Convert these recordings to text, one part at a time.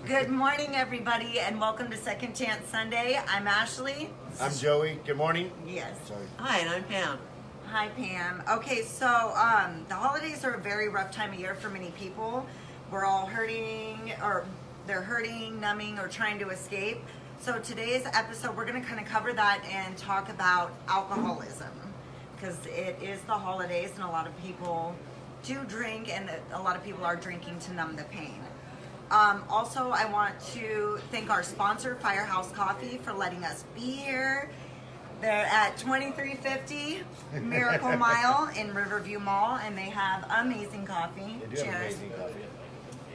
Good morning, everybody, and welcome to Second Chance Sunday. I'm Ashlie. I'm Joey. Good morning. Yes. Sorry. Hi, and I'm Pam. Hi, Pam. Okay, so the holidays are a very rough time of year for many people. We're all hurting, or they're hurting, numbing, or trying to escape. So today's episode, we're going to kind of cover that and talk about alcoholism, because it is the holidays, and a lot of people do drink, and a lot of people are drinking to numb the pain. Also, I want to thank our sponsor, Firehouse Coffee, for letting us be here. They're at 2350 Miracle Mile in Riverview Mall, and they have amazing coffee. They do have amazing coffee.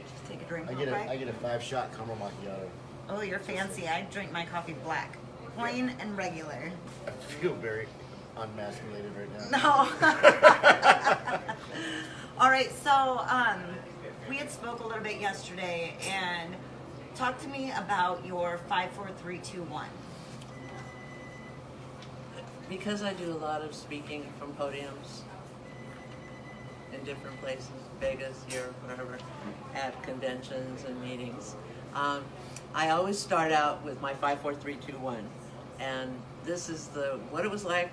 Just take a drink. I get a 5-shot caramel macchiato. Oh, you're fancy. I drink my coffee black, plain and regular. I feel very unmasculated right No. now. All right, so we had spoke a little bit yesterday, and talk to me about your 5, 4, 3, 2, 1. Because I do a lot of speaking from podiums in different places, Vegas, here, wherever, at conventions and meetings, I always start out with my 5, 4, 3, 2, 1. And this is what it was like,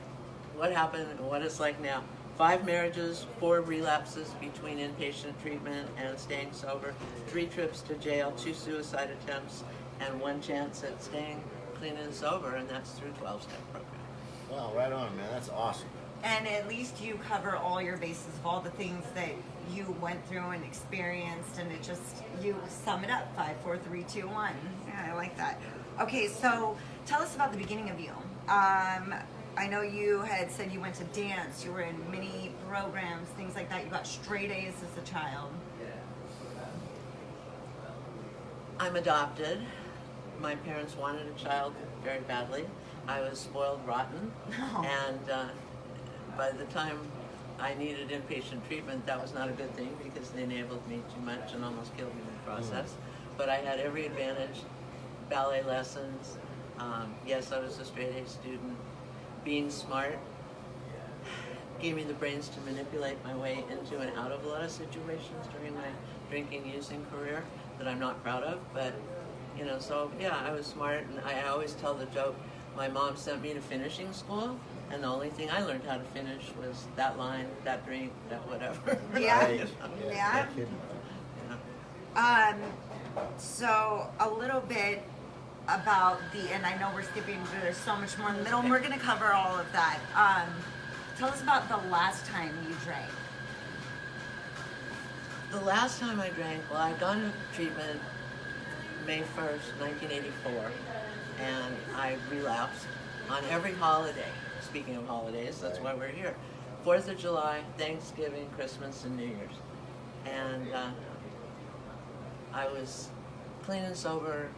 what happened, and what it's like now. 5 marriages, 4 relapses between inpatient treatment and staying sober, 3 trips to jail, 2 suicide attempts, and 1 chance at staying clean and sober, and that's through 12-step program. Wow, right on, man. That's awesome. And at least you cover all your bases of all the things that you went through and experienced, and it just, you sum it up, 5, 4, 3, 2, 1. Yeah, I like that. Okay, so tell us about the beginning of you. I know you had said you went to dance, you were in many programs, things like that. You got straight A's as a child. I'm adopted. My parents wanted a child very badly. I was spoiled rotten, and by the time I needed inpatient treatment, that was not a good thing because they enabled me too much and almost killed me in the process. But I had every advantage, ballet lessons, yes, I was a straight A student. Being smart gave me the brains to manipulate my way into and out of a lot of situations during my drinking, using career that I'm not proud of, but you know, so yeah, I was smart, and I always tell the joke, my mom sent me to finishing school, and the only thing I learned how to finish was that line, that drink, that whatever. Yeah. Right. Yeah. No kidding. Yeah. So a little bit about and I know we're skipping, but there's so much more in the middle, and we're going to cover all of that. Tell us about the last time you drank. The last time I drank, well, I'd gone to treatment May 1st, 1984, and I relapsed on every holiday. Speaking of holidays, that's why we're here. 4th of July, Thanksgiving, Christmas, and New Year's. And I was clean and sober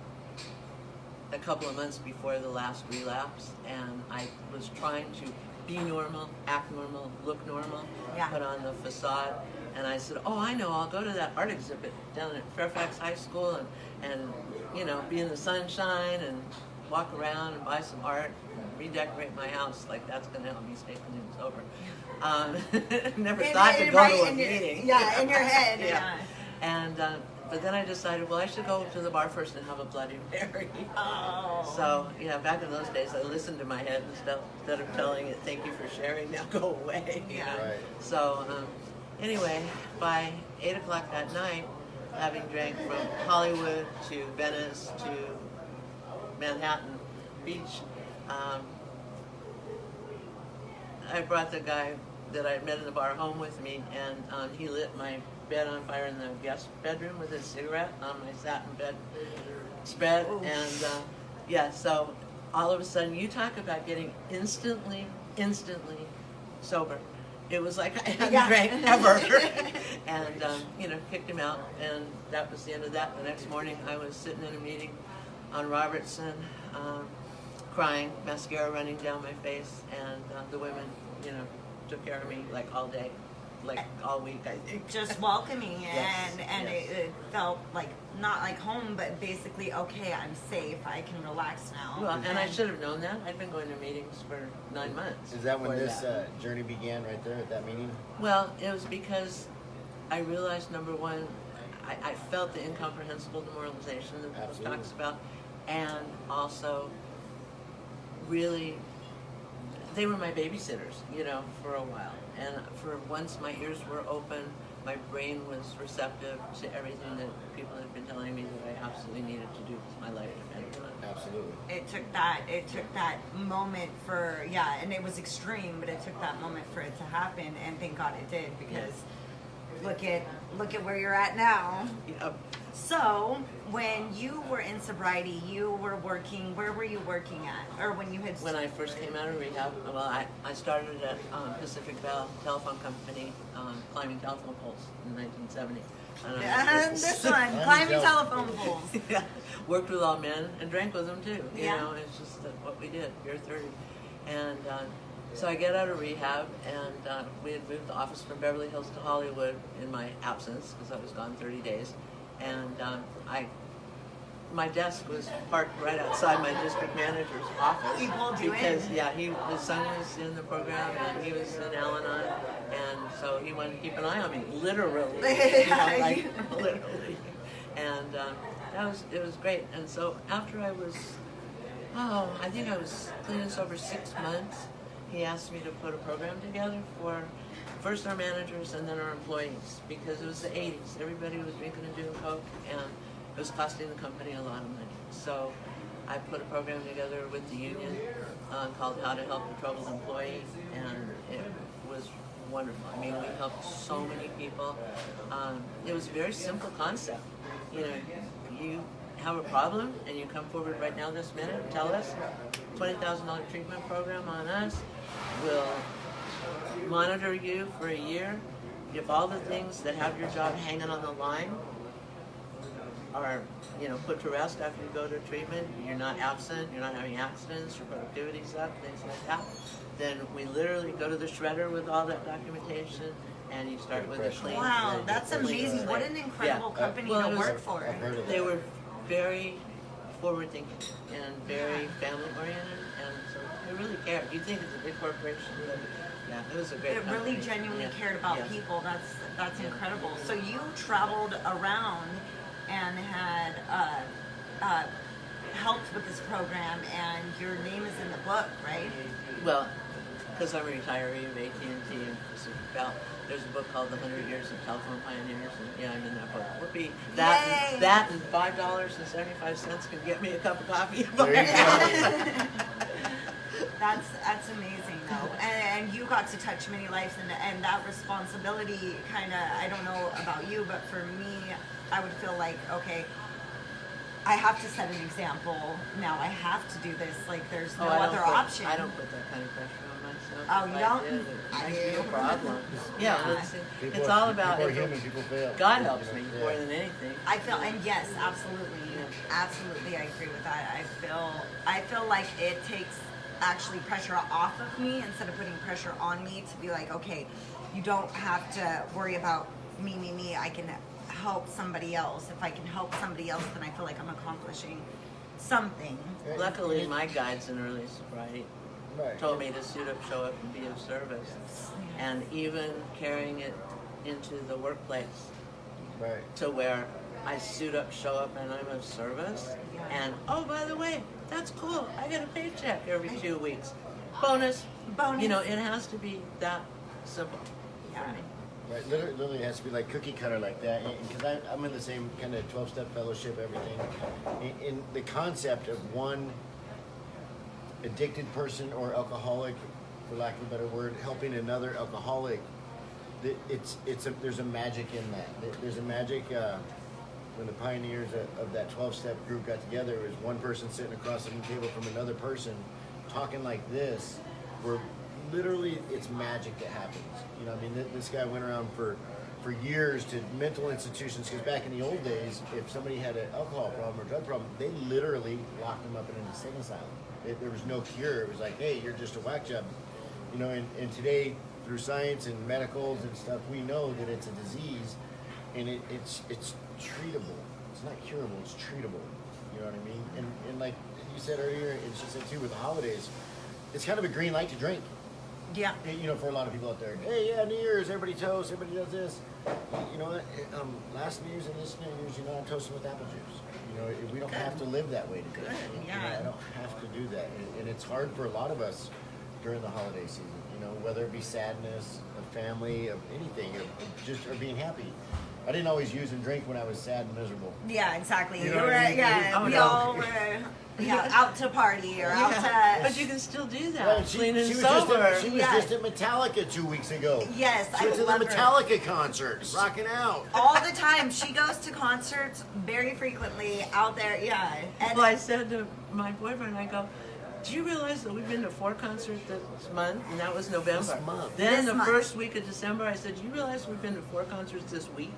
a couple of months before the last relapse, and I was trying to be normal, act normal, look normal, put on the facade, and I said, oh, I know, I'll go to that art exhibit down at Fairfax High School and you know, be in the sunshine and walk around and buy some art and redecorate my house, like that's going to help me stay clean and sober. Never thought to go to a meeting. Yeah, in your head. Yeah. And but then I decided, well, I should go to the bar first and have a Bloody Mary. Oh. So, yeah, back in those days, I listened to my head instead of telling it, thank you for sharing, now go away. You know? Right. So, anyway, by 8 o'clock that night, having drank from Hollywood to Venice to Manhattan Beach, I brought the guy that I met in the bar home with me, and he lit my bed on fire in the guest bedroom with a cigarette on my satin bed spread. Oof. And yeah, so all of a sudden, you talk about getting instantly sober. It was like I hadn't drank ever. And you know, kicked him out, and that was the end of that. The next morning, I was sitting in a meeting on Robertson, crying, mascara running down my face, and the women, you know, took care of me like all day, like all week, I think. Just welcoming, Yes, and yes. it felt like not like home, but basically, okay, I'm safe. I can relax now. Well, and I should have known that. I'd been going to meetings for 9 months. Is that when before this that. journey began, right there at that meeting? Well, it was because I realized, number one, I felt the incomprehensible demoralization that the book Absolutely. talks about, and also really, they were my babysitters, you know, for a while. And for once my ears were open, my brain was receptive to everything that people had been telling me that I absolutely needed to do because my life depended on it. Absolutely. It took that moment for, yeah, and it was extreme, but it took that moment for it to happen, and thank God it did, because look at where you're at now. Yep. So when you were in sobriety, you were working, where were you working at? Or when you had When I first came out of rehab, well, I started at Pacific Bell Telephone Company, climbing telephone poles in 1970. And this one, climbing telephone poles. yeah, worked with all men and drank with them too. You Yeah. know, it's just what we did. You're 30, and so I get out of rehab, and we had moved the office from Beverly Hills to Hollywood in my absence because I was gone 30 days, and my desk was parked right outside my district manager's office. He pulled you because, in. yeah, his son was in the program and he was in Al-Anon, and so he wanted to keep an eye on me, literally, you know, like, literally. And it was great. And so after I was, I think I was clean and sober 6 months, he asked me to put a program together for first our managers and then our employees, because it was the 80s. Everybody was drinking and doing coke, and it was costing the company a lot of money. So I put a program together with the union called How to Help a Troubled Employee, and it was wonderful. I mean, we helped so many people. It was a very simple concept. You know, you have a problem and you come forward right now this minute and tell us, $20,000 treatment program on us. We'll monitor you for a year. If all the things that have your job hanging on the line are, you know, put to rest after you go to treatment, you're not absent, you're not having accidents, your productivity's up, things like that, then we literally go to the shredder with all that documentation, and you start with a clean. Wow, that's clean amazing. slate. What an incredible Yeah. company Well, to it was- work for. I've heard of They that. were very forward thinking and very family oriented, and so they really cared. You think it's a big corporation, but yeah, it was a great It really company. genuinely Yeah. cared about Yeah. people. That's Yeah. incredible. So you traveled around and had helped with this program, and your name is in the book, right? Well, because I'm a retiree of AT&T and Pacific Bell, there's a book called The 100 Years of Telephone Pioneers, and yeah, I'm in that book. Whoopee. Yay. That and $5.75 can get me a cup of coffee. There you go. That's amazing though, and you got to touch many lives, and that responsibility kind of, I don't know about you, but for me, I would feel like, okay, I have to set an example now. I have to do this. Like, there's no other option. I don't put that kind of pressure on myself. Oh, If you I don't? did, it I might be a do. problem. Yeah, People it's are- all about people are if human, people fail. God You helps know, me yeah. more than anything. I feel, and yes, absolutely, absolutely, I agree with that. I feel like it takes actually pressure off of me instead of putting pressure on me to be like, okay, you don't have to worry about me. I can help somebody else. If I can help somebody else, then I feel like I'm accomplishing something. Luckily, my guides in early sobriety Right. told me to suit up, show up, and be of service. And even carrying it into the workplace Right. to where I suit up, show up, and I'm of service. And, oh, by the way, that's cool. I get a paycheck every 2 weeks. Bonus. Bonus. You know, it has to be that simple Yeah. for me. Right, literally it has to be like cookie cutter like that, because I'm in the same kind of 12-step fellowship, everything. In the concept of one addicted person or alcoholic, for lack of a better word, helping another alcoholic, there's a magic in that. There's a magic when the pioneers of that 12-step group got together. It was one person sitting across the table from another person talking like this, where literally it's magic that happens. You know, I mean, this guy went around for years to mental institutions, because back in the old days, if somebody had an alcohol problem or drug problem, they literally locked them up in an insane asylum. There was no cure. It was like, hey, you're just a whack job. You know, and today, through science and medicals and stuff, we know that it's a disease, and it's treatable. It's not curable, it's treatable. You know what I mean? And like you said earlier, and she said too with the holidays, it's kind of a green light to drink. Yeah. You know, for a lot of people out there, hey, yeah, New Year's, everybody toasts, everybody does this. You know what? Last New Year's and this New Year's, you know, I'm toasting with apple juice. You know, we don't have to live that way today. Good, You know, yeah. I don't have to do that, and it's hard for a lot of us during the holiday season. You know, whether it be sadness, a family, of anything, or being happy. I didn't always use and drink when I was sad and miserable. Yeah, exactly. You know what I mean? Oh, we no. all were out to party or out to. But you can still do that. Right, Clean and was sober. she was Yes. just at Metallica 2 weeks ago. Yes, She went I to the love her. Metallica concert, rocking out. All the time. She goes to concerts very frequently out there. Yeah. And Well, I said to my boyfriend, I go, do you realize that we've been to 4 concerts this month? And that was November. This month. Then This the month. first week of December, I said, do you realize we've been to 4 concerts this week?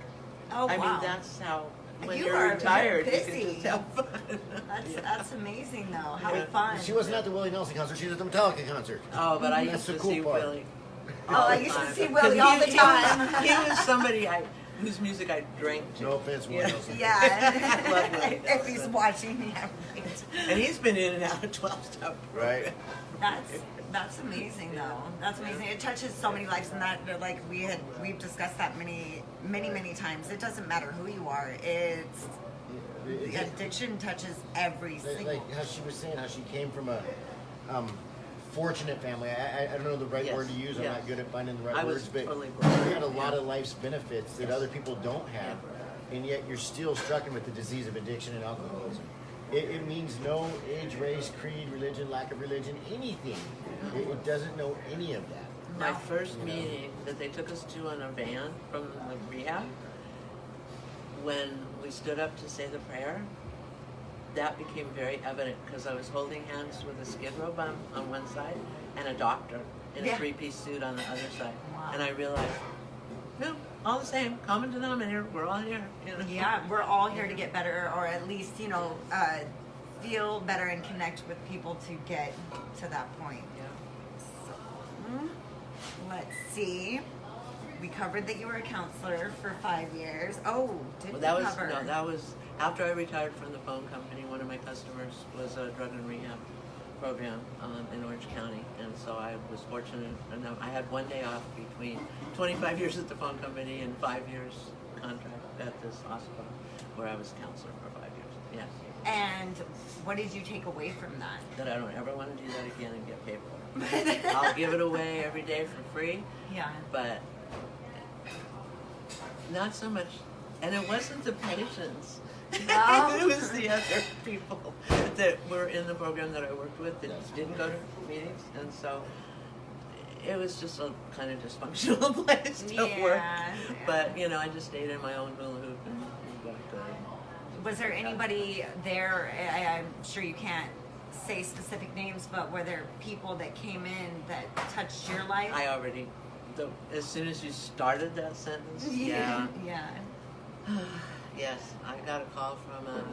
oh, I wow. mean, that's how, when You you're are retired, you busy. can just have fun. That's amazing though. How Yeah. fun. She wasn't at the Willie Nelson concert, she was at the Metallica concert. Oh, but I That's used the to cool see part. Willie. Oh, all I the used to time. see Willie 'Cause all the time. He was somebody whose music I drank to. No offense, Willie Yeah. Nelson. Yeah. Love Willie If he's Nelson. watching, yeah. And he's been in and out of 12-step. Right? That's amazing though. That's amazing. It touches so many lives, and that like we've discussed that many times. It doesn't matter who you are. It's the addiction touches every single. Like how she was saying, how she came from a fortunate family. I don't know the right Yes, word to use. I'm yes. not good at finding the right I words, was but totally you broke. had a lot Yeah. of life's benefits that other people don't have, and yet you're still struggling with the disease of addiction and alcoholism. It means no age, race, creed, religion, lack of religion, anything. It doesn't know any of that. My No. first meeting that they took us to in a van from the rehab, when we stood up to say the prayer, that became very evident because I was holding hands with a Skid Row bum on one side and a doctor in a Yeah. 3-piece suit on the other side. Wow. And I realized, no, all the same, common denominator, we're all here. You know? Yeah, we're all here to get better, or at least feel better and connect with people to get to that point. Yeah. Let's see. We covered that you were a counselor for 5 years. Oh, did Well, we that was cover? no, that was after I retired from the phone company. One of my customers was a drug and rehab program in Orange County, and so I was fortunate enough. I had one day off between 25 years at the phone company and 5 years contract at this hospital, where I was counselor for 5 years. Yes, And what did you take away from that? that I don't ever want to do that again and get paid for it. I'll give it away every day for free, Yeah. but not so much. And it wasn't the patients. No. It was the other people that were in the program that I worked with that didn't go to meetings, and so it was just a kind of dysfunctional place to work. Yeah. But you know, I just stayed in my own hula hoop and got good. Was there anybody there? I'm sure you can't say specific names, but were there people that came in that touched your life? I already, as soon as you started that sentence, yeah. Yeah. Yes, I got a call from a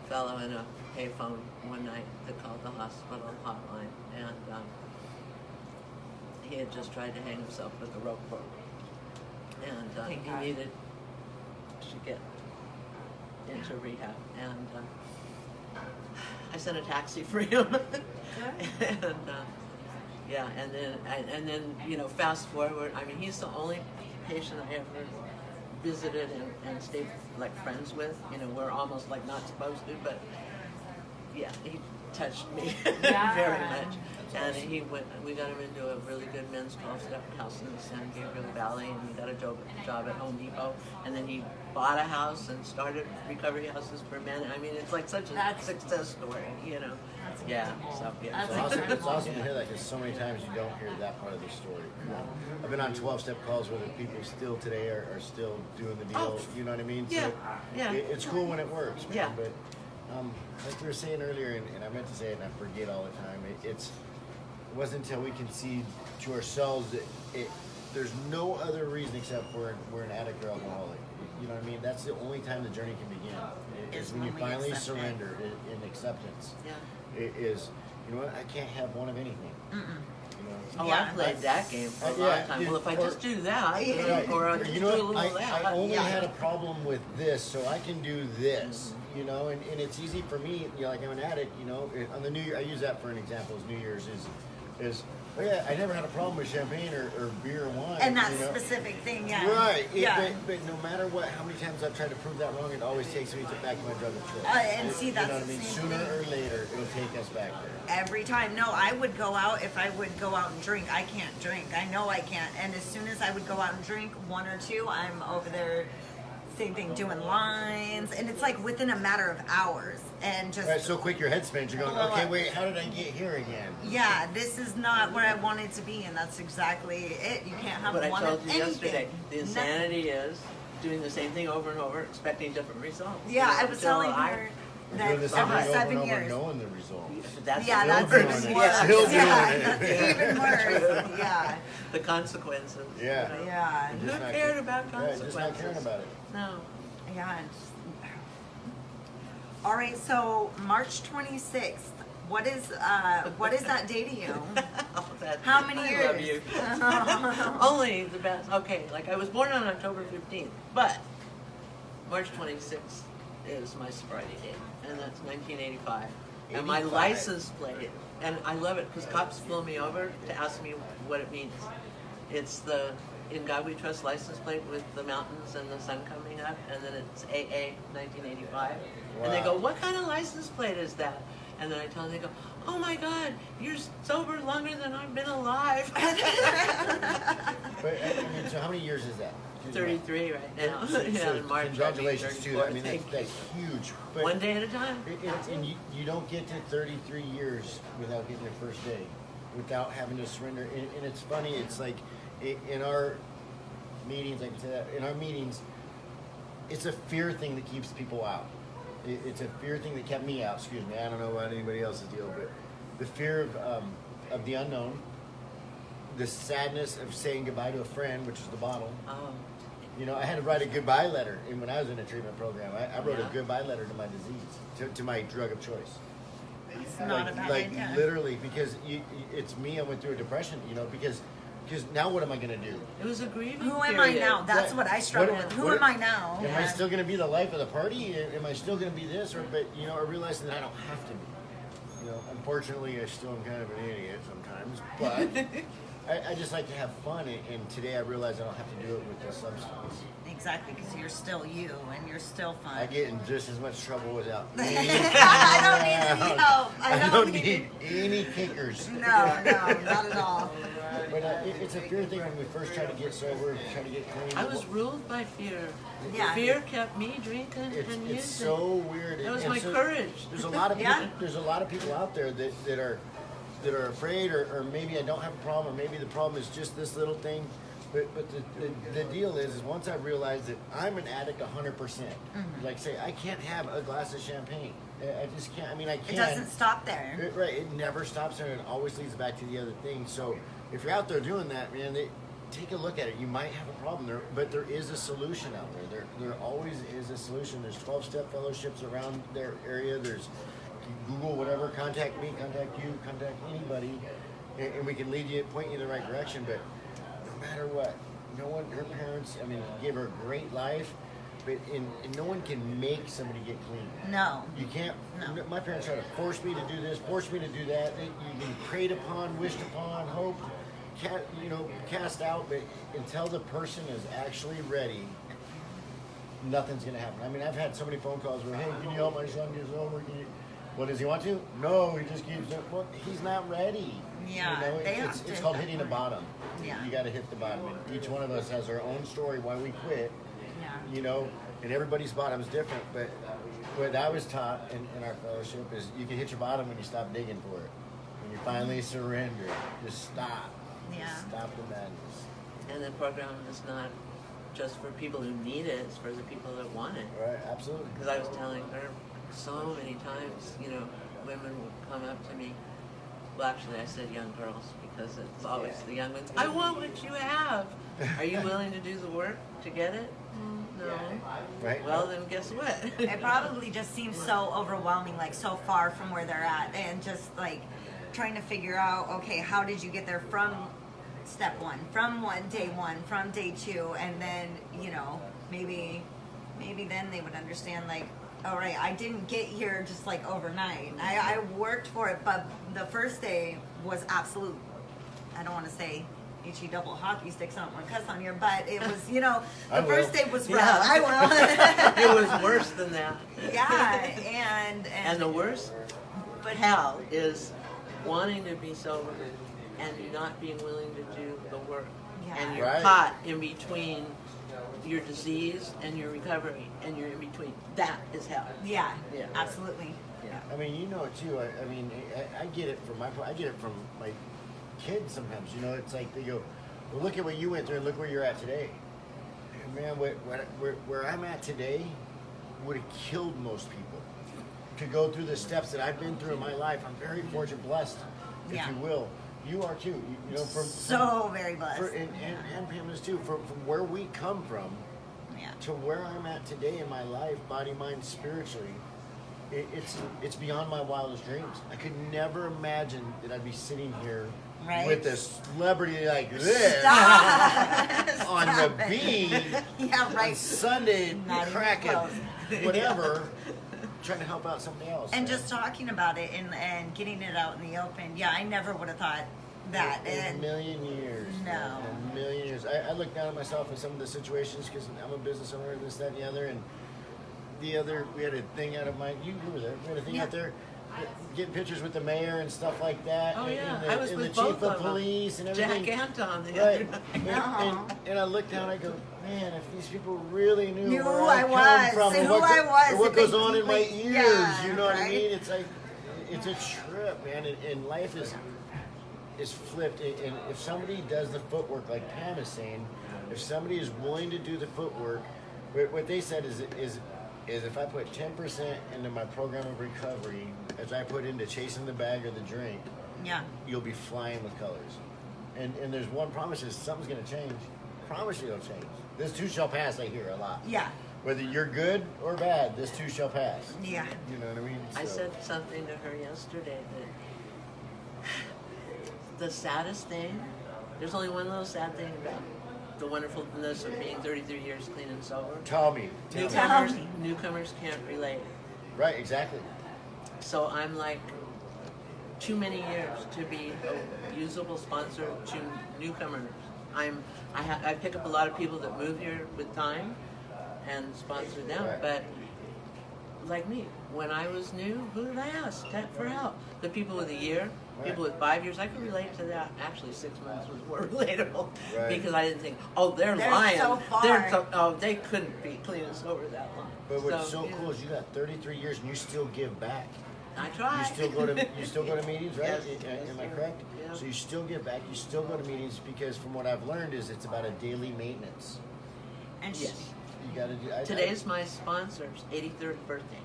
fellow in a payphone one night that called the hospital hotline, and he had just tried to hang himself with a rope broke, and Thank he God. needed to get into rehab, and I sent a taxi for him, and yeah, and then you know, fast forward. I mean, he's the only patient I ever visited and stayed like friends with. You know, we're almost like not supposed to, but yeah, he touched me Yeah. very much. And we got him into a really good men's 12-step house in the San Gabriel Valley, and he got a job at Home Depot. And then he bought a house and started recovery houses for men. I mean, it's like such a That's- success story, you know. That's Yeah, incredible. so yeah. That's It's awesome, it's incredible. awesome to hear that, because so many times you don't hear that part of the story. You know? I've been on 12-step calls where the people still today are still doing the deal. Oh, You know what I mean? yeah, yeah. It's cool when it works, man. Yeah. But like we were saying earlier, and I meant to say it and I forget all the time, it wasn't until we concede to ourselves that there's no other reason except we're an addict or alcoholic. You know what I mean? That's the only time the journey can begin. Is Is when you when we finally accept it. surrender in acceptance. Yeah. It is, you know what? I can't have one of anything. You know? Oh, Yeah. I played that game for a Yeah, long time. yeah, Well, if I or- just do that, Yeah. or I Or, just you do know a what? little of that. I only Yeah. had a problem with this, so I can do this. You know, and it's easy for me. You know, like I'm an addict. You know, on the New Year, I use that for an example. Is New Year's is Oh yeah, I never had a problem with champagne or beer or wine. And that you know? specific thing, yeah. Right. Yeah. But no matter what, how many times I've tried to prove that wrong, it always takes me back to my drug of choice. And see, that's you know what I the mean? same Sooner thing. or later, it'll take us back there. Every time. No, I would go out. If I would go out and drink, I can't drink. I know I can't. And as soon as I would go out and drink one or two, I'm over there, same thing, doing lines. And it's like within a matter of hours. And just, Right, so quick your head spins. You're going, Well, okay, wait, how did I get here again? yeah, this is not where I wanted to be. And that's exactly it. You can't have But I one told of you anything. yesterday, the Nothing. insanity is doing the same thing over and over, expecting different results. Yeah, I was Until telling her You're that doing the same every thing over 7 and over, years. knowing the results. That's Yeah, still that's doing even it. worse. Still doing Yeah, it. that's even worse. Yeah. the consequences. Yeah. you know. Yeah. Who Just not cared care- about Yeah, consequences? just not caring about it. No. Yeah. All right. So March 26th. What is that day to you? Oh, that- How many I love years? you. Only the best. Okay, like I was born on October 15th, but March 26th is my sobriety date, and that's 1985. And my 85. license plate, and I love it because cops pull me over to ask me what it means. It's the In God We Trust license plate with the mountains and the sun coming up, and then it's AA 1985. And they go, Wow. what kind of license plate is that? And then I tell them, they go, oh my God, you're sober longer than I've been alive. But, I mean, so how many years is that? 33 right now. So, Yeah, in March, congratulations I'll be to that. I 34. mean, Thank that's you. huge. But One day at a time. and you don't get to 33 years without getting your first day, without having to surrender. And it's funny, it's like in our meetings, I can say that, in our meetings, it's a fear thing that keeps people out. It's a fear thing that kept me out, excuse me. I don't know about anybody else's deal, but the fear of the unknown, the sadness of saying goodbye to a friend, which is the bottle. You know, I had to write a goodbye letter when I was in a treatment program. I wrote Yeah. a goodbye letter to my disease, to my drug of choice. It's not a bad like idea. literally, because it's me. I went through a depression, you know, because now what am I going to do? It was a grieving Who am I period. now? That's Yeah. what I struggle What- with. Who what- am I now? Am I still going to be the life of the party? Am I still going to be this? But you know, I realized that I don't have to be. You know, unfortunately, I still am kind of an idiot sometimes, but I just like to have fun. And today I realize I don't have to do it with the substance. Exactly, because you're still you and you're still fun. I get in just as much trouble without. I don't need any help. I don't need any kickers. No, not at all. But it's a fear thing when we first try to get sober, try to get clean. I was ruled by fear. Yeah. Fear kept me drinking and It's using. so weird. That was And my so courage. There's a lot of people. Yeah. There's a lot of people out there that are afraid, or maybe I don't have a problem, or maybe the problem is just this little thing. But the deal is once I realized that I'm an addict 100%. Like say I can't have a glass of champagne. I just can't. I mean I It can't. doesn't stop there. Right, it never stops there, and it always leads back to the other thing. So if you're out there doing that, man, take a look at it. You might have a problem there, but there is a solution out there. There always is a solution. There's 12-step fellowships around their area. There's Google whatever, contact me, contact you, contact anybody, and we can lead you, point you in the right direction. But no matter what, no one, her parents, I mean, gave her a great life. But and no one can make somebody get clean. No. You can't. No. My parents tried to force me to do this, force me to do that. You've been prayed upon, wished upon, hoped, cast out. But until the person is actually ready, nothing's gonna happen. I mean, I've had so many phone calls where, hey, can you help my son get sober? Well, does he want to? No, he just keeps. Well, he's not ready. Yeah, they have it's to- called hitting the bottom. Yeah. You got to hit the bottom. And each one of us has our own story why we quit. Yeah. You know, and everybody's bottom's different, but what I was taught in our fellowship is you can hit your bottom when you stop digging for it. When you finally surrender, just stop. Yeah. Just stop the madness. And the program is not just for people who need it, it's for the people that want it. Right, absolutely. Because I was telling her so many times, women would come up to me. Well, actually, I said young girls because it's always the young ones. I want what you have. Are you willing to do the work to get it? No. Right. Well, then guess what? It probably just seems so overwhelming, like so far from where they're at, and just like trying to figure out, okay, how did you get there from step one, day one, from day two, and then maybe then they would understand, like, all right, I didn't get here just like overnight. I worked for it, but the first day was absolute I don't want to say HE double hockey sticks. I don't want to cuss on here, but it was, you know, I the will. first day was rough. Yeah. I It was worse than that. will. Yeah, And the worst but hell is wanting to be sober and not being willing to do the work. Yeah. And you're Right. caught in between your disease and your recovery, and you're in between. That is hell. yeah, Yeah. absolutely. Yeah. I mean, you know, too. I mean, I get it from I get it from my kids sometimes. You know, it's like they go, "Well, look at what you went through, and look where you're at today." And man, where I'm at today would have killed most people to go through the steps that I've been through in my life. I'm very fortunate, blessed, if Yeah. you will. You are too. You know, So very blessed. and Pam is too. From where we come from Yeah. to where I'm at today in my life, body, mind, spiritually, it's beyond my wildest dreams. I could never imagine that I'd be sitting here Right. with a celebrity like this Stop. on Stop the it. beach Yeah, on right. Sunday, Not even cracking close. whatever, trying to help out somebody else. And man. just talking about it and getting it out in the open. Yeah, I never would have thought that. In a And million years. No. man, in a million years. I look down at myself in some of the situations because I'm a business owner, this, that, and the other. And we had a thing out of my, you were there, we had a thing Yeah. out there getting pictures with the mayor and stuff like that. Oh, and, yeah. and the, I was and with the both chief of of them. police and everything. Jack Anton the Right. other night. And I look down, I go, man, if these people really knew Knew where who I I come was, from and who what, I was, or what if they goes on in my really- ears, yeah, you know what I right? mean? It's like, it's a trip, man, and life is flipped. And if somebody does the footwork, like Pam is saying, if somebody is willing to do the footwork, what they said is if I put 10% into my program of recovery, as I put into chasing the bag or the drink, yeah. you'll be flying with colors. And there's one promise is something's going to change. Promise you it'll change. This too shall pass, I hear a lot. Yeah. Whether you're good or bad, this too shall pass. Yeah. You know what I mean? I So- said something to her yesterday that the saddest thing, there's only one little sad thing about the wonderfulness of being 33 years clean and sober. Tell me. Newcomers can't relate. Right, exactly. So I'm like, too many years to be a usable sponsor to newcomers. I pick up a lot of people that move here with time and sponsor them, Right. but like me, when I was new, who did I ask for help? The people with a year, Right. people with 5 years, I could relate to that. Actually, 6 months was more relatable Right. because I didn't think, oh, they're lying. so far. Oh, they couldn't be clean and sober that long. But what's so you know, cool is you got 33 years and you still give back. I try. You still go to meetings, right? Yes, Am I sir. correct? Yeah. So you still give back. You still go to meetings because from what I've learned is it's about a daily maintenance. And Yes. You got to do. Today's my sponsor's 83rd birthday.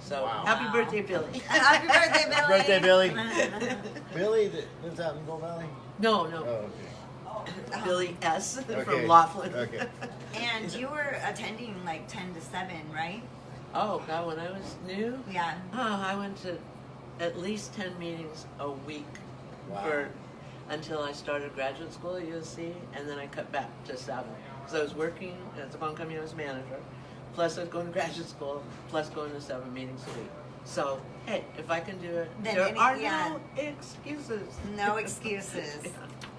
So Wow. happy Wow. birthday, Billy. Happy birthday, Billy. Birthday, Billy. Billy that lives out in Gold Valley. No, Oh, okay. Billy S. Okay. from Laughlin. Okay. And you were attending like 10 to 7, right? Oh, God, when I was new, Yeah. I went to at least 10 meetings a week Wow. until I started graduate school at USC, and then I cut back to 7. So I was working at the phone company I was manager, plus I was going to graduate school, plus going to 7 meetings a week. So, hey, if I can do it, Then there are yeah. no excuses. No excuses.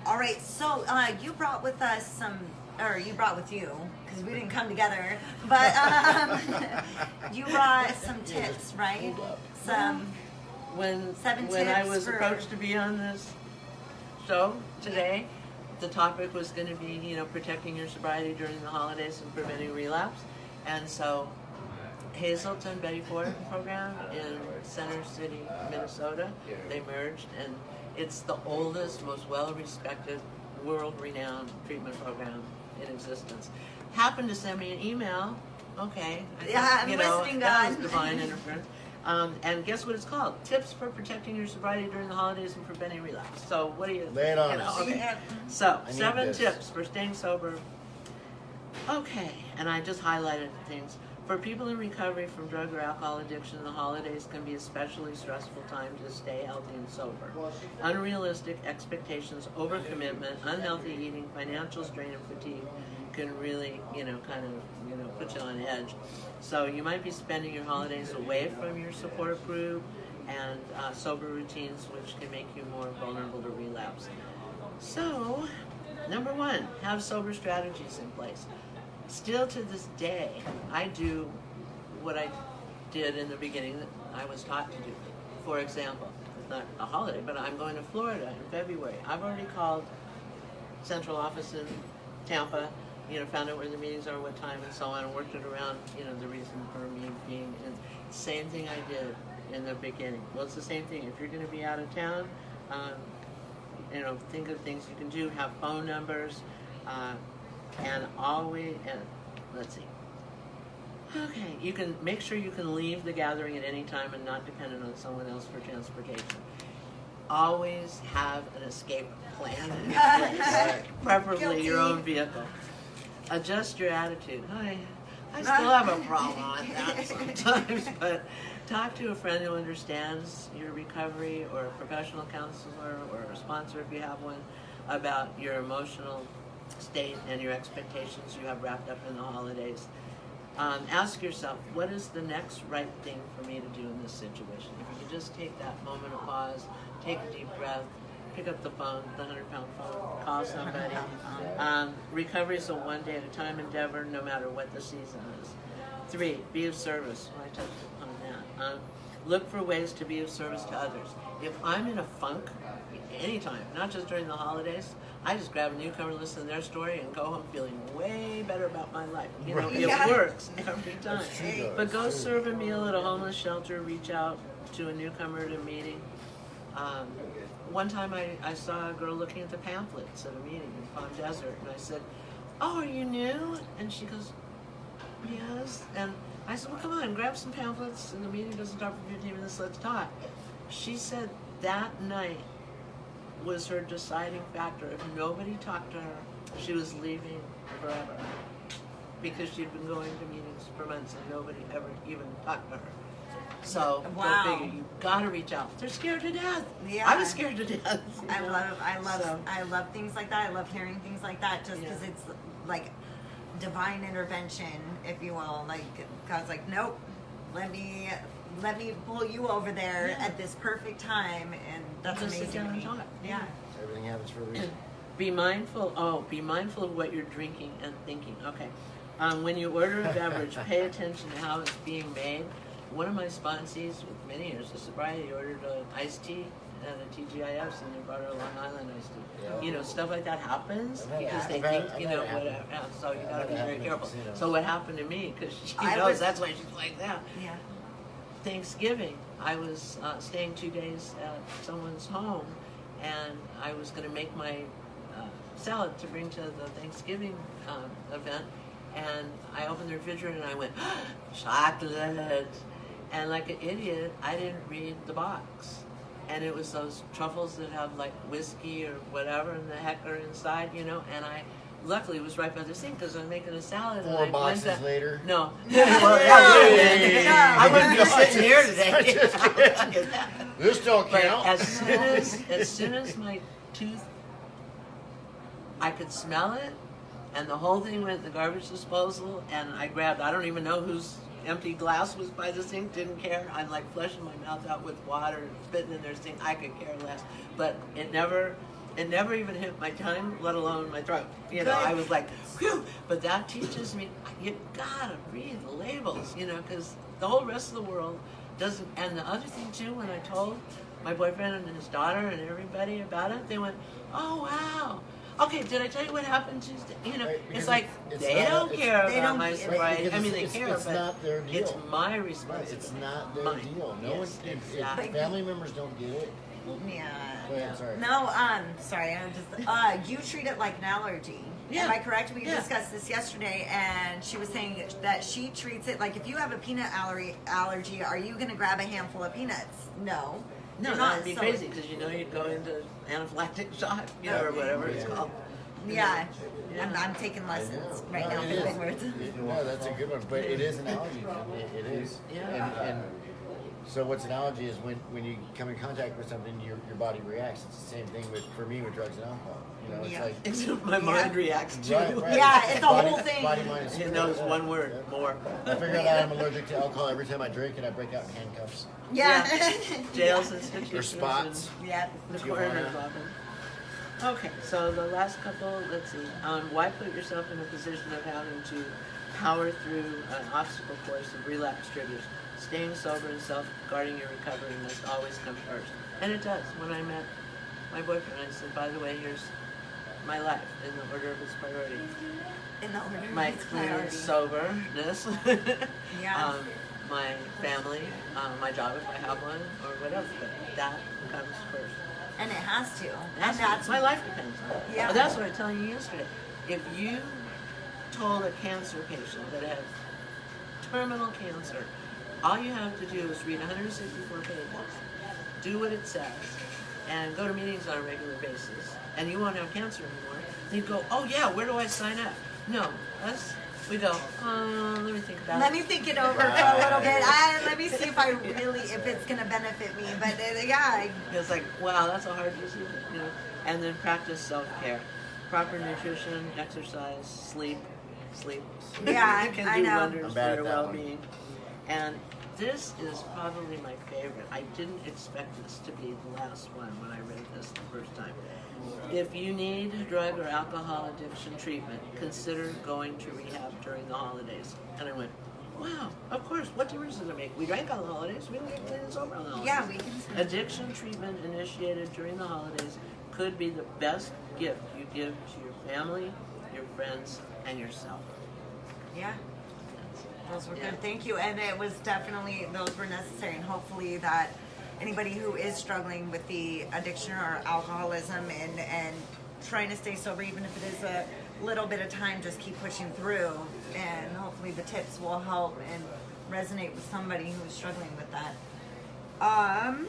All right, so you brought with us some, or you brought with you, because we didn't come together, but you brought some tips, right? Hold up. Some, When 7 when I tips was for- approached to be on this show today, the topic was going to be, protecting your sobriety during the holidays and preventing relapse. And so Hazelton Betty Ford program in Center City, Minnesota, they merged, and it's the oldest, most well-respected, world-renowned treatment program in existence. Happened to send me an email. Okay. Yeah, I'm listening, that God. was divine interference. And guess what it's called? Tips for protecting your sobriety during the holidays and preventing relapse. So what do you Lay it on us. Okay. Yeah. So I need 7 this. tips for staying sober. Okay, and I just highlighted things. For people in recovery from drug or alcohol addiction, the holidays can be a especially stressful time to stay healthy and sober. Unrealistic expectations, overcommitment, unhealthy eating, financial strain, and fatigue can really, put you on edge. So you might be spending your holidays away from your support group and sober routines, which can make you more vulnerable to relapse. So, number one, have sober strategies in place. Still to this day, I do what I did in the beginning that I was taught to do. For example, it's not a holiday, but I'm going to Florida in February. I've already called central office in Tampa, found out where the meetings are, what time, and so on, and worked it around, the reason for me being in. Same thing I did in the beginning. Well, it's the same thing. If you're going to be out of town, think of things you can do, have phone numbers, and always, let's see. Okay, you can make sure you can leave the gathering at any time and not dependent on someone else for transportation. Always have an escape plan in place, preferably your own vehicle. Adjust your attitude. I still have a problem with that sometimes, but talk to a friend who understands your recovery, or a professional counselor, or a sponsor if you have one, about your emotional state and your expectations you have wrapped up in the holidays. Ask yourself, what is the next right thing for me to do in this situation? If you can just take that moment of pause, take a deep breath, pick up the phone, the 100-pound phone, call somebody. Recovery is a one-day-at-a-time endeavor, no matter what the season is. 3, be of service. Well, I touched upon that. Look for ways to be of service to others. If I'm in a funk, anytime, not just during the holidays, I just grab a newcomer, listen to their story, and go home feeling way better about my life. It works every time. But go serve a meal at a homeless shelter, reach out to a newcomer at a meeting. One time I saw a girl looking at the pamphlets at a meeting in Palm Desert, and I said, "Oh, are you new?" And she goes, "Yes." And I said, "Well, come on, grab some pamphlets, and the meeting doesn't start for 15 minutes, let's talk." She said that night was her deciding factor. If nobody talked to her, she was leaving forever, because she'd been going to meetings for months and nobody ever even talked to her. So wow. Go figure, you gotta reach out. They're scared to death. Yeah. I was scared to death. I love things like that. I love hearing things like that, just because it's like divine intervention, if you will. Like God's like, nope, let me pull you over there at this perfect time, and that's Just amazing. sit down to and me. talk. Yeah. Everything happens for a reason. Be mindful of what you're drinking and thinking. Okay. When you order a beverage, pay attention to how it's being made. One of my sponsees with many years of sobriety ordered an iced tea and a TGIF, and they brought her a Long Island iced tea. Yeah. Stuff like that happens because they I've think, had it whatever. happen. Yeah, so you gotta be very careful. Casinos. So what happened to me, because she I knows was- that's why she's like that. Yeah. Thanksgiving, I was staying 2 days at someone's home, and I was going to make my salad to bring to the Thanksgiving event, and I opened the refrigerator and I went, chocolate, and like an idiot, I didn't read the box, and it was those truffles that have like whiskey or whatever in the heck are inside, and I luckily it was right by the sink because I'm making a salad. 4 boxes later. No. I wouldn't be sitting here today. This don't But count. as soon as my tooth, I could smell it, and the whole thing went in the garbage disposal, and I grabbed, I don't even know whose empty glass was by the sink, didn't care. I'm like flushing my mouth out with water, spitting in their sink, I could care less. But it never even hit my tongue, let alone my throat. I was like, whew. But that teaches me, you gotta read the labels, because the whole rest of the world doesn't. And the other thing too, when I told my boyfriend and his daughter and everybody about it, they went, oh wow. Okay, did I tell you what happened Tuesday? Right, it's like it's they not- don't it's- care they about don't- my right, sobriety. because I mean, they it's- care, it's but not their deal. it's my Right, responsibility. it's not their Mine. deal. No Yes, one, if exactly. family members don't get it. Yeah. Go ahead, sorry. No, sorry, I'm just, you treat it like an allergy. Yeah. Am I correct? We Yeah. discussed this yesterday, and she was saying that she treats it like if you have a peanut allergy, are you going to grab a handful of peanuts? No. No, You're that would be So- crazy because you'd go into anaphylactic shock, or whatever it's called. Yeah. Yeah. I'm taking lessons I know. right No, now it for is. big words. No, that's a good one, but it is an allergy. It is. Yeah. And so what's an allergy is when you come in contact with something, your body reacts. It's the same thing for me with drugs and alcohol. It's Yeah. like Except my mind reacts too. right. Yeah, it's a body, whole thing. Body, mind, and It spirit. knows Yeah. one word, Yeah. more. I figured out I'm allergic to alcohol every time I drink, and I break out in handcuffs. Yeah. Jails, institutions, Or spots. Yeah. and the Tijuana. coroner's office. Okay, so the last couple, let's see. Why put yourself in a position of having to power through an obstacle course of relapse triggers? Staying sober and self-guarding your recovery must always come first. And it does. When I met my boyfriend, I said, by the way, here's my life in the order of its priority. In the order of My its clean priority. soberness, Yeah. my family, my job if I have one, or whatever. But that comes first. And it has to. That's, And that's my life depends on it. Yeah. But that's what I was telling you yesterday. If you told a cancer patient that has terminal cancer, all you have to do is read 164 pages, do what it says, and go to meetings on a regular basis, and you won't have cancer anymore. They'd go, oh yeah, where do I sign up? No, we go, let me think about Let it. me think it over for a little bit. Let me see if it's gonna benefit me. But yeah, It's like, wow, that's a hard decision, you know. And then practice self-care, proper nutrition, exercise, sleep. Yeah, can I do know. wonders I'm for bad your at that one. well-being. And this is probably my favorite. I didn't expect this to be the last one when I read this the first time. If you need drug or alcohol addiction treatment, consider going to rehab during the holidays. And I went, wow, of course, what difference does it make? We drank on the holidays, we don't get clean and sober on the holidays. yeah, we can. Addiction treatment initiated during the holidays could be the best gift you give to your family, your friends, and yourself. Yeah, those were Yeah. good. Thank you. And it was definitely those were necessary. And hopefully that anybody who is struggling with the addiction or alcoholism and trying to stay sober, even if it is a little bit of time, just keep pushing through. And hopefully the tips will help and resonate with somebody who is struggling with that. And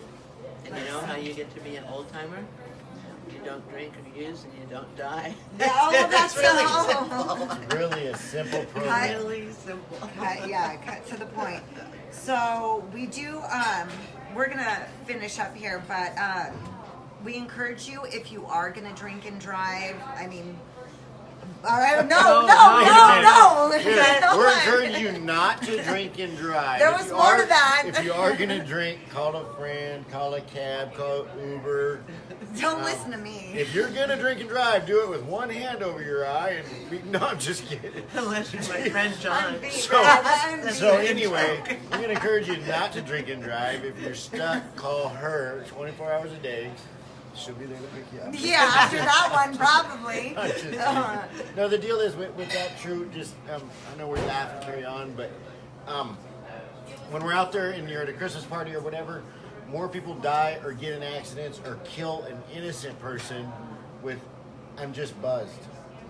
you know how you get to be an old timer? You don't drink or use, and you don't die. Yeah, oh, that's really so- simple. It's really a simple program. Really simple. Cut to the point. So we do. We're gonna finish up here, but we encourage you if you are gonna drink and drive. I mean, all right, no. We're encouraging you not to drink and drive. There If was you more are- to that. If you are gonna drink, call a friend, call a cab, call Uber. Don't listen to me. If you're gonna drink and drive, do it with one hand over your eye and no, I'm just kidding. Unless you're my friend John. I'm beat, So- I'm So beat. anyway, we're gonna encourage you not to drink and drive. If you're stuck, call her 24 hours a day. She'll be there to pick you up. Yeah, after that one, probably. I'm just kidding. No, the deal is with that true. Just I know we laugh and carry on, but when we're out there and you're at a Christmas party or whatever, more people die or get in accidents or kill an innocent person with "I'm just buzzed,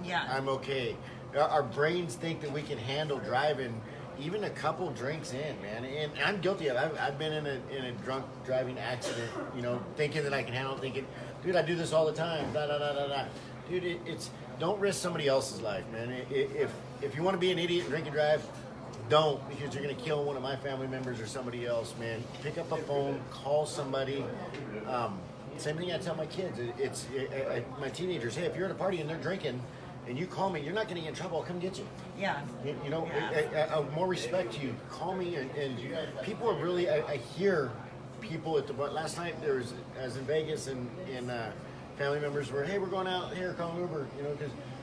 Yeah. I'm okay." Our brains think that we can handle driving even a couple drinks in, man. And I'm guilty of it. I've been in a drunk driving accident, you know, thinking that I can handle it, thinking, dude, I do this all the time. Da da da da da. Dude, it's don't risk somebody else's life, man. If you want to be an idiot and drink and drive, don't, because you're gonna kill one of my family members or somebody else, man. Pick up a phone, call somebody. Same thing I tell my kids. My teenagers. Hey, if you're at a party and they're drinking, and you call me, you're not going to get in trouble. I'll come get you. Yeah. You know, Yeah. I more respect to you. Call me, and people are really. I hear people at the last night. I was in Vegas, and family members were, hey, we're going out here, call Uber. You know,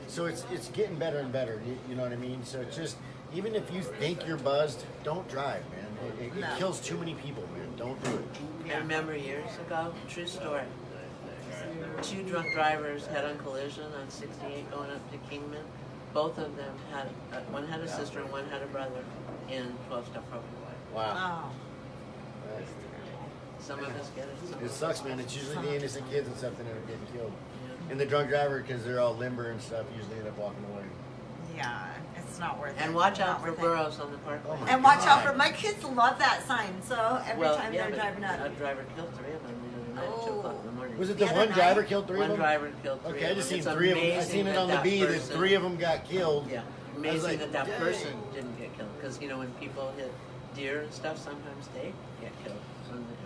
so it's getting better and better. You know what I mean? So it's just, even if you think you're buzzed, don't drive, man. It No. kills too many people, man. Don't do it. I remember years ago, true story. 2 drunk drivers had a collision on 68 going up to Kingman. Both of them had, one had a sister and one had a brother in 12-step program. Wow. Oh. Some of us get it. Some It of us sucks, man. It's usually the innocent kids and stuff that end up getting killed. Yeah. And the drunk driver, because they're all limber and stuff, usually end up walking away. Yeah. It's not worth it. And watch Not out for worth it. burros on the parkway. Oh my And watch out God. for my kids love that sign. So every time they're but driving up. a driver killed 3 of them the other night at 2 o'clock in the morning. Was it The the other one night? driver killed 3 of One them? driver killed 3 Okay, I of just them. seen It's 3 of them. I amazing seen it on the that B that person- 3 of them got killed. Yeah, I was amazing like, that dang. person didn't get killed. Because, you know, when people hit deer and stuff, sometimes they get killed from the impact.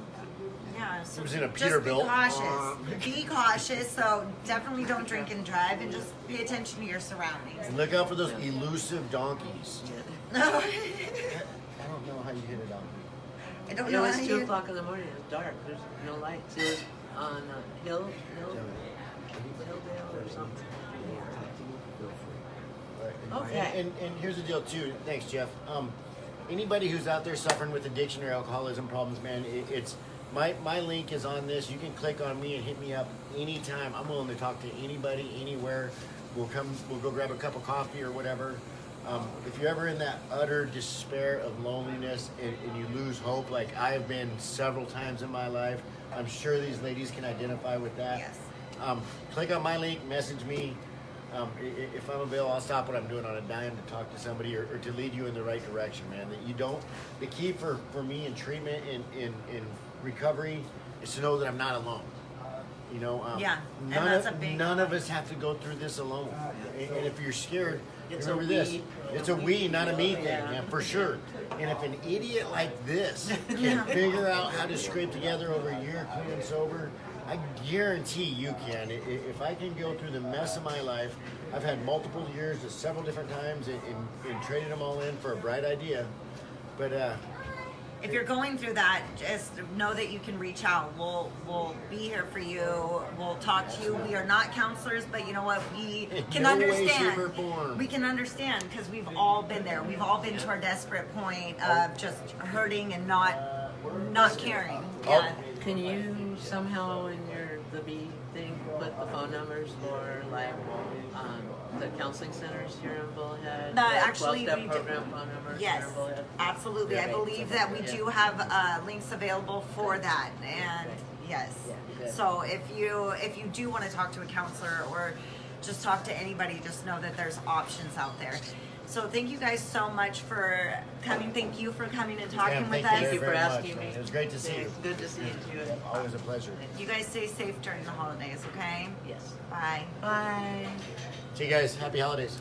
Yeah, so It was in a just Peterbilt. Be cautious. Be cautious. So definitely don't drink and drive, and just pay attention to your surroundings. And look out for those elusive donkeys. Yeah. I don't know how you hit a donkey. I don't It know was how 2 you. o'clock in the morning. It was dark. There's no lights. It was on Hill. or something. Right. Okay. And here's the deal too. Thanks, Jeff. Anybody who's out there suffering with addiction or alcoholism problems, man, it's my link is on this. You can click on me and hit me up anytime. I'm willing to talk to anybody, anywhere. We'll go grab a cup of coffee or whatever. If you're ever in that utter despair of loneliness and you lose hope, like I've been several times in my life, I'm sure these ladies can identify with that. Yes. Click on my link, message me. If I'm available, I'll stop what I'm doing on a dime to talk to somebody or to lead you in the right direction, man. That you don't. The key for me in treatment, in recovery, is to know that I'm not alone. You know, Yeah, and that's a big none of us have to go through this alone. And if you're scared, It's remember a this: we. it's a we, not a me thing, Yeah. man, for sure. And if an idiot like this can figure out how to scrape together over a year clean and sober, I guarantee you can. If I can go through the mess of my life, I've had multiple years at several different times and traded them all in for a bright idea. But If you're going through that, just know that you can reach out. We'll be here for you. We'll talk to you. We are not counselors, but you know what? We can no way, understand. shape, or form. We can understand because we've all been there. We've all been to our desperate point of just hurting and not caring. Yeah. Can you somehow in the B thing put the phone numbers for like the counseling centers here in Bullhead? No, the actually, 12-step we do. program phone numbers Yes, here in Bullhead? absolutely. I Yeah. believe that we Yeah. do have links available for that, and yes. Yeah. So if you do want to talk to a counselor or just talk to anybody, just know that there's options out there. So thank you guys so much for coming. Thank you for coming and talking Pam, with thank us. Thank you for very asking much, me. man. It was great to see you. Good to see you too. Always a pleasure. You guys stay safe during the holidays, okay? Yes. Bye. Bye. See you guys. Happy holidays.